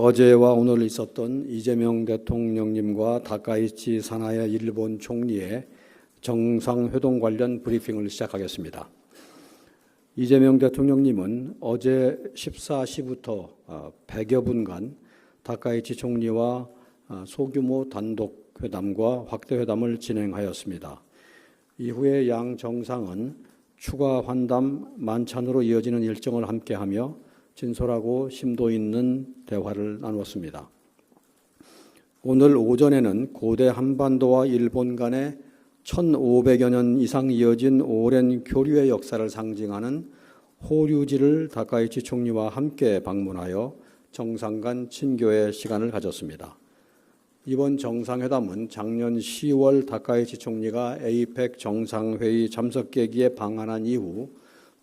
어제와 오늘 있었던 이재명 대통령님과 다카이치 사나야 일본 총리의 정상회동 관련 브리핑을 시작하겠습니다. 이재명 대통령님은 어제 14시부터 100여 분간 다카이치 총리와 소규모 단독 회담과 확대 회담을 진행하였습니다. 이후에 양 정상은 추가 환담 만찬으로 이어지는 일정을 함께하며 진솔하고 심도 있는 대화를 나누었습니다. 오늘 오전에는 고대 한반도와 일본 간의 1500여 년 이상 이어진 오랜 교류의 역사를 상징하는 호류지를 다카이치 총리와 함께 방문하여 정상 간 친교의 시간을 가졌습니다. 이번 정상회담은 작년 10월 다카이치 총리가 APEC 정상회의 참석 계기에 방한한 이후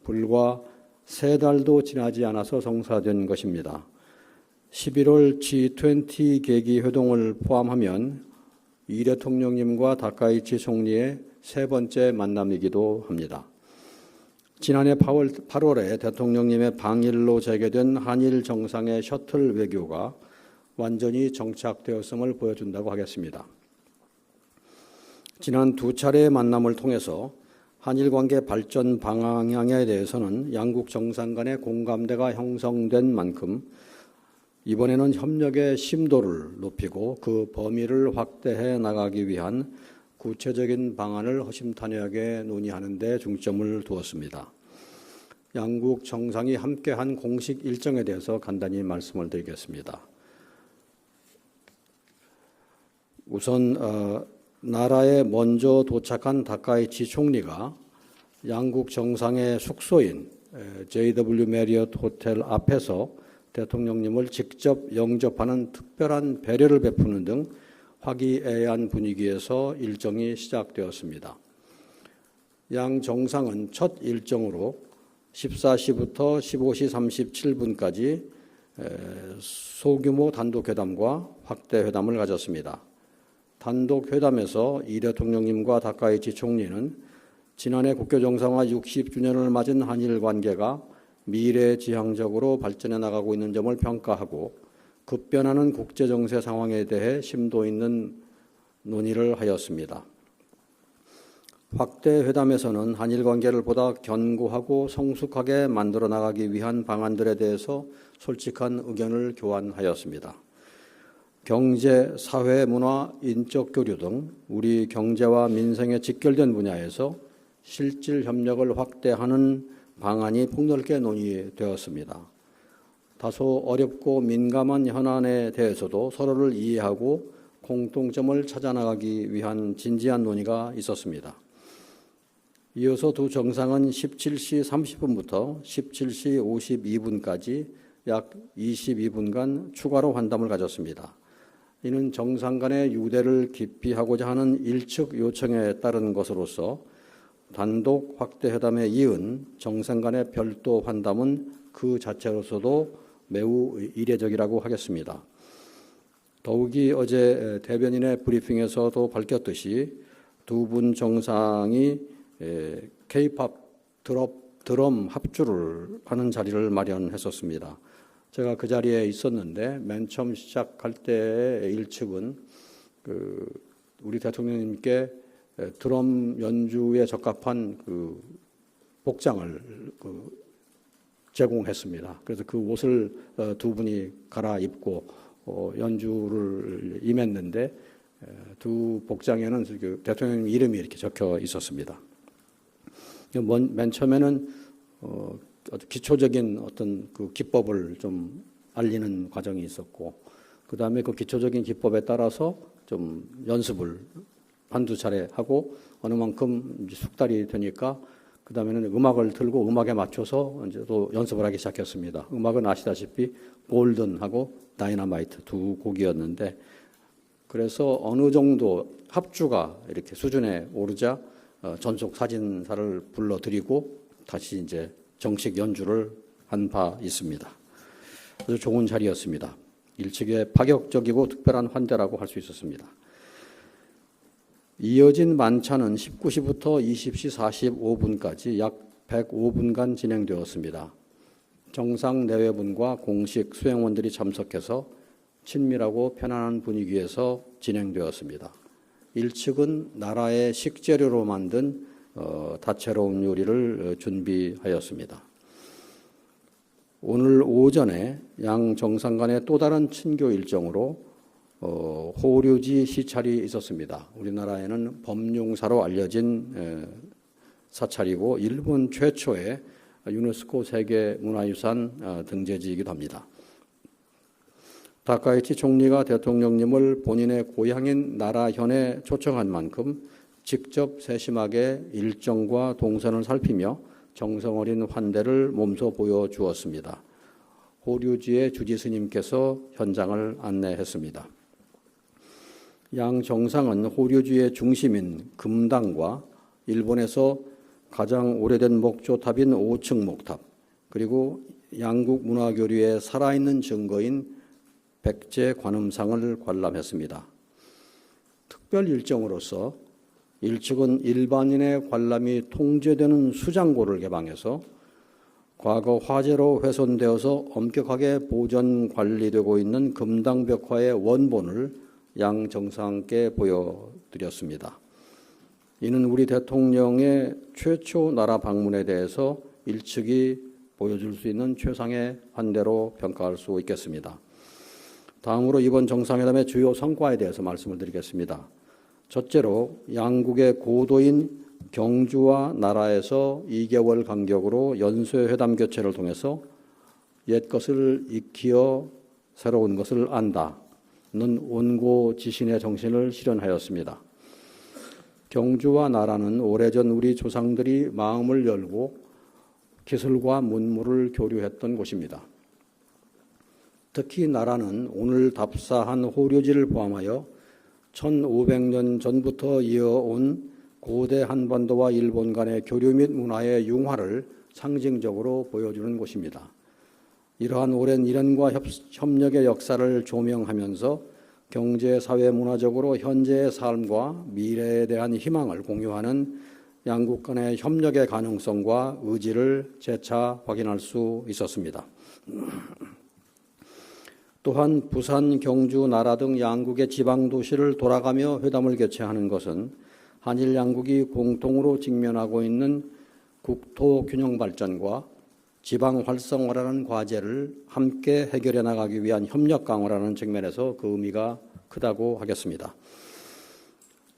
불과 3달도 지나지 않아서 성사된 것입니다. 11월 G20 계기 회동을 포함하면 이 대통령님과 다카이치 총리의 세 번째 만남이기도 합니다. 지난해 8월에 대통령님의 방일로 재개된 한일 정상의 셔틀 외교가 완전히 정착되었음을 보여준다고 하겠습니다. 지난 두 차례의 만남을 통해서 한일 관계 발전 방향에 대해서는 양국 정상 간의 공감대가 형성된 만큼 이번에는 협력의 심도를 높이고 그 범위를 확대해 나가기 위한 구체적인 방안을 허심탄회하게 논의하는 데 중점을 두었습니다. 양국 정상이 함께한 공식 일정에 대해서 간단히 말씀을 드리겠습니다. 우선 나라에 먼저 도착한 다카이치 총리가 양국 정상의 숙소인 JW 메리엇 호텔 앞에서 대통령님을 직접 영접하는 특별한 배려를 베푸는 등 화기애애한 분위기에서 일정이 시작되었습니다. 양 정상은 첫 일정으로 14시부터 15시 37분까지 소규모 단독회담과 확대회담을 가졌습니다. 단독회담에서 이 대통령님과 다카이치 총리는 지난해 국교 정상화 60주년을 맞은 한일 관계가 미래지향적으로 발전해 나가고 있는 점을 평가하고 급변하는 국제정세 상황에 대해 심도 있는 논의를 하였습니다. 확대회담에서는 한일 관계를 보다 견고하고 성숙하게 만들어 나가기 위한 방안들에 대해서 솔직한 의견을 교환하였습니다. 경제, 사회, 문화, 인적 교류 등 우리 경제와 민생에 직결된 분야에서 실질 협력을 확대하는 방안이 폭넓게 논의되었습니다. 다소 어렵고 민감한 현안에 대해서도 서로를 이해하고 공통점을 찾아나가기 위한 진지한 논의가 있었습니다. 이어서 두 정상은 17시 30분부터 17시 52분까지 약 22분간 추가로 환담을 가졌습니다. 이는 정상 간의 유대를 깊이 하고자 하는 일측 요청에 따른 것으로서 단독 확대 회담에 이은 정상 간의 별도 환담은 그 자체로서도 매우 이례적이라고 하겠습니다. 더욱이 어제 대변인의 브리핑에서도 밝혔듯이 두 분 정상이 K-POP 드럼 합주를 하는 자리를 마련했었습니다. 제가 그 자리에 있었는데 맨 처음 시작할 때의 일측은 우리 대통령님께 드럼 연주에 적합한 복장을 제공했습니다. 그래서 그 옷을 두 분이 갈아입고 연주를 임했는데 두 복장에는 대통령 이름이 이렇게 적혀 있었습니다. 맨 처음에는 아주 기초적인 어떤 그 기법을 좀 알리는 과정이 있었고, 그 다음에 그 기초적인 기법에 따라서 좀 연습을 한두 차례 하고 어느 만큼 숙달이 되니까 그 다음에는 음악을 틀고 음악에 맞춰서 이제 또 연습을 하기 시작했습니다. 음악은 아시다시피 골든하고 다이너마이트 두 곡이었는데, 그래서 어느 정도 합주가 이렇게 수준에 오르자 전속 사진사를 불러드리고 다시 이제 정식 연주를 한 바 있습니다. 아주 좋은 자리였습니다. 일측의 파격적이고 특별한 환대라고 할 수 있었습니다. 이어진 만찬은 19시부터 20시 45분까지 약 105분간 진행되었습니다. 정상 내외분과 공식 수행원들이 참석해서 친밀하고 편안한 분위기에서 진행되었습니다. 1측은 나라의 식재료로 만든 다채로운 요리를 준비하였습니다. 오늘 오전에 양 정상 간의 또 다른 친교 일정으로 호류지 시찰이 있었습니다. 우리나라에는 범용사로 알려진 사찰이고 일본 최초의 유네스코 세계문화유산 등재지이기도 합니다. 다카이치 총리가 대통령님을 본인의 고향인 나라현에 초청한 만큼 직접 세심하게 일정과 동선을 살피며 정성 어린 환대를 몸소 보여주었습니다. 호류지의 주지 스님께서 현장을 안내했습니다. 양 정상은 호류지의 중심인 금당과 일본에서 가장 오래된 목조탑인 5층 목탑, 그리고 양국 문화교류의 살아있는 증거인 백제 관음상을 관람했습니다. 특별 일정으로서 1측은 일반인의 관람이 통제되는 수장고를 개방해서 과거 화재로 훼손되어서 엄격하게 보존 관리되고 있는 금당벽화의 원본을 양 정상께 보여드렸습니다. 이는 우리 대통령의 최초 나라 방문에 대해서 1측이 보여줄 수 있는 최상의 환대로 평가할 수 있겠습니다. 다음으로 이번 정상회담의 주요 성과에 대해서 말씀을 드리겠습니다. 첫째로 양국의 고도인 경주와 나라에서 2개월 간격으로 연쇄회담 교체를 통해서 옛 것을 익히어 새로운 것을 안다는 온고지신의 정신을 실현하였습니다. 경주와 나라는 오래전 우리 조상들이 마음을 열고 기술과 문물을 교류했던 곳입니다. 특히 나라는 오늘 답사한 호류지를 포함하여 1500년 전부터 이어온 고대 한반도와 일본 간의 교류 및 문화의 융화를 상징적으로 보여주는 곳입니다. 이러한 오랜 일연과 협력의 역사를 조명하면서 경제, 사회, 문화적으로 현재의 삶과 미래에 대한 희망을 공유하는 양국 간의 협력의 가능성과 의지를 재차 확인할 수 있었습니다. 또한 부산, 경주, 나라 등 양국의 지방도시를 돌아가며 회담을 개최하는 것은 한일 양국이 공통으로 직면하고 있는 국토 균형 발전과 지방 활성화라는 과제를 함께 해결해 나가기 위한 협력 강화라는 측면에서 그 의미가 크다고 하겠습니다.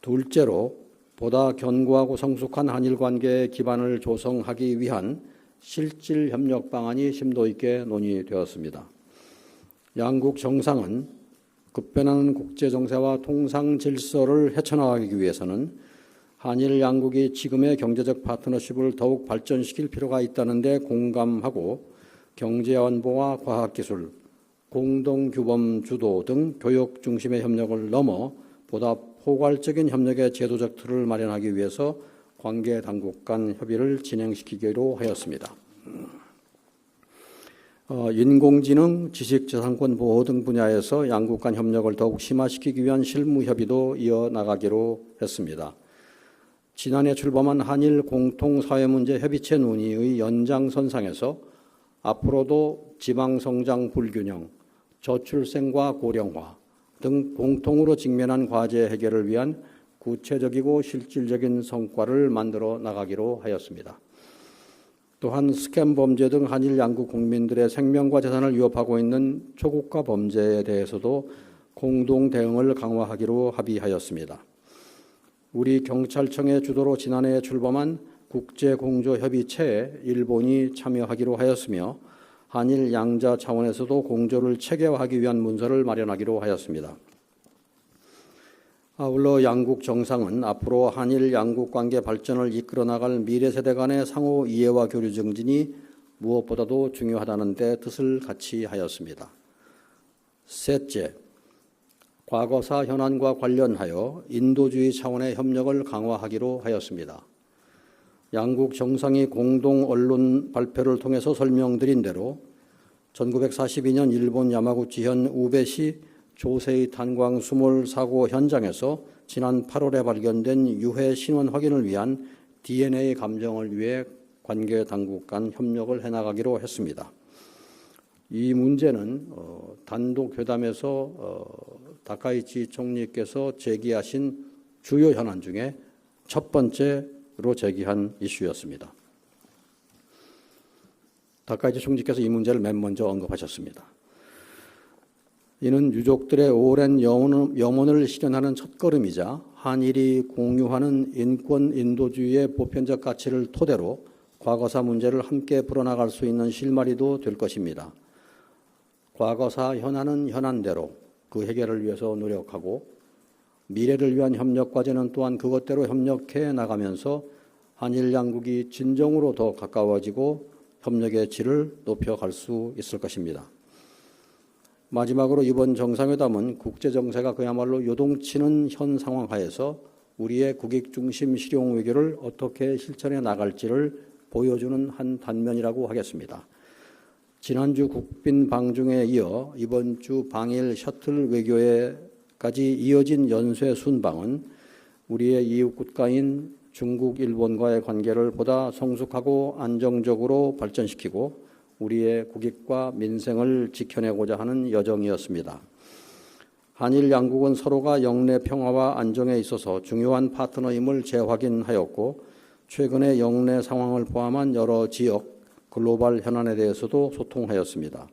둘째로 보다 견고하고 성숙한 한일 관계의 기반을 조성하기 위한 실질 협력 방안이 심도 있게 논의되었습니다. 양국 정상은 급변하는 국제 정세와 통상 질서를 헤쳐나가기 위해서는 한일 양국이 지금의 경제적 파트너십을 더욱 발전시킬 필요가 있다는 데 공감하고 경제안보와 과학기술, 공동규범 주도 등 교육 중심의 협력을 넘어 보다 포괄적인 협력의 제도적 틀을 마련하기 위해서 관계 당국 간 협의를 진행시키기로 하였습니다. 인공지능, 지식재산권 보호 등 분야에서 양국 간 협력을 더욱 심화시키기 위한 실무 협의도 이어나가기로 했습니다. 지난해 출범한 한일 공통사회문제 협의체 논의의 연장선상에서 앞으로도 지방성장 불균형, 저출생과 고령화 등 공통으로 직면한 과제 해결을 위한 구체적이고 실질적인 성과를 만들어 나가기로 하였습니다. 또한 스캠 범죄 등 한일 양국 국민들의 생명과 재산을 위협하고 있는 초국가 범죄에 대해서도 공동 대응을 강화하기로 합의하였습니다. 우리 경찰청의 주도로 지난해 출범한 국제공조협의체에 일본이 참여하기로 하였으며 한일 양자 차원에서도 공조를 체계화하기 위한 문서를 마련하기로 하였습니다. 아울러 양국 정상은 앞으로 한일 양국 관계 발전을 이끌어 나갈 미래 세대 간의 상호 이해와 교류 증진이 무엇보다도 중요하다는 데 뜻을 같이 하였습니다. 셋째, 과거사 현안과 관련하여 인도주의 차원의 협력을 강화하기로 하였습니다. 양국 정상이 공동 언론 발표를 통해서 설명드린 대로 1942년 일본 야마구치현 우베시 조세이 탄광 수몰 사고 현장에서 지난 8월에 발견된 유해 신원 확인을 위한 DNA 감정을 위해 관계 당국 간 협력을 해나가기로 했습니다. 이 문제는 단독 회담에서 다카이치 총리께서 제기하신 주요 현안 중에 첫 번째로 제기한 이슈였습니다. 다카이치 총리께서 이 문제를 맨 먼저 언급하셨습니다. 이는 유족들의 오랜 염원을 실현하는 첫걸음이자 한일이 공유하는 인권 인도주의의 보편적 가치를 토대로 과거사 문제를 함께 풀어나갈 수 있는 실마리도 될 것입니다. 과거사 현안은 현안대로 그 해결을 위해서 노력하고 미래를 위한 협력 과제는 또한 그것대로 협력해 나가면서 한일 양국이 진정으로 더 가까워지고 협력의 질을 높여갈 수 있을 것입니다. 마지막으로 이번 정상회담은 국제정세가 그야말로 요동치는 현 상황 하에서 우리의 국익중심 실용 외교를 어떻게 실천해 나갈지를 보여주는 한 단면이라고 하겠습니다. 지난주 국빈 방중에 이어 이번 주 방일 셔틀 외교에까지 이어진 연쇄 순방은 우리의 이웃 국가인 중국, 일본과의 관계를 보다 성숙하고 안정적으로 발전시키고 우리의 국익과 민생을 지켜내고자 하는 여정이었습니다. 한일 양국은 서로가 영내 평화와 안정에 있어서 중요한 파트너임을 재확인하였고 최근의 영내 상황을 포함한 여러 지역, 글로벌 현안에 대해서도 소통하였습니다.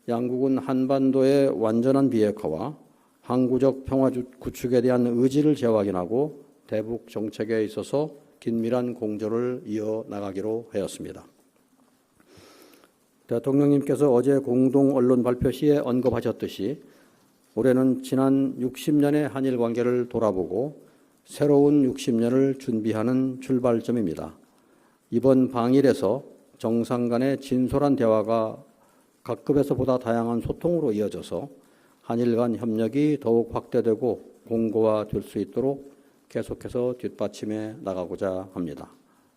양국은 한반도의 완전한 비핵화와 항구적 평화 구축에 대한 의지를 재확인하고 대북 정책에 있어서 긴밀한 공조를 이어나가기로 하였습니다. 대통령님께서 어제 공동 언론 발표 시에 언급하셨듯이 올해는 지난 60년의 한일 관계를 돌아보고 새로운 60년을 준비하는 출발점입니다. 이번 방일에서 정상 간의 진솔한 대화가 각급에서 보다 다양한 소통으로 이어져서 한일 간 협력이 더욱 확대되고 공고화될 수 있도록 계속해서 뒷받침해 나가고자 합니다.